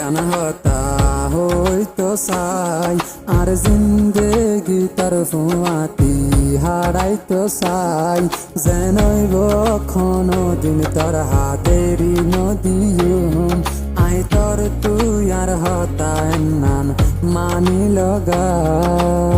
এন্নান হতা হইতো চাই আর জিন্দেগি তার ফুয়াতি হারাইতো চাই যেনইব কোনো দিন তোর হাতেরি নদীম আই তোর তুই আর হতা এন্নান মানি লগাই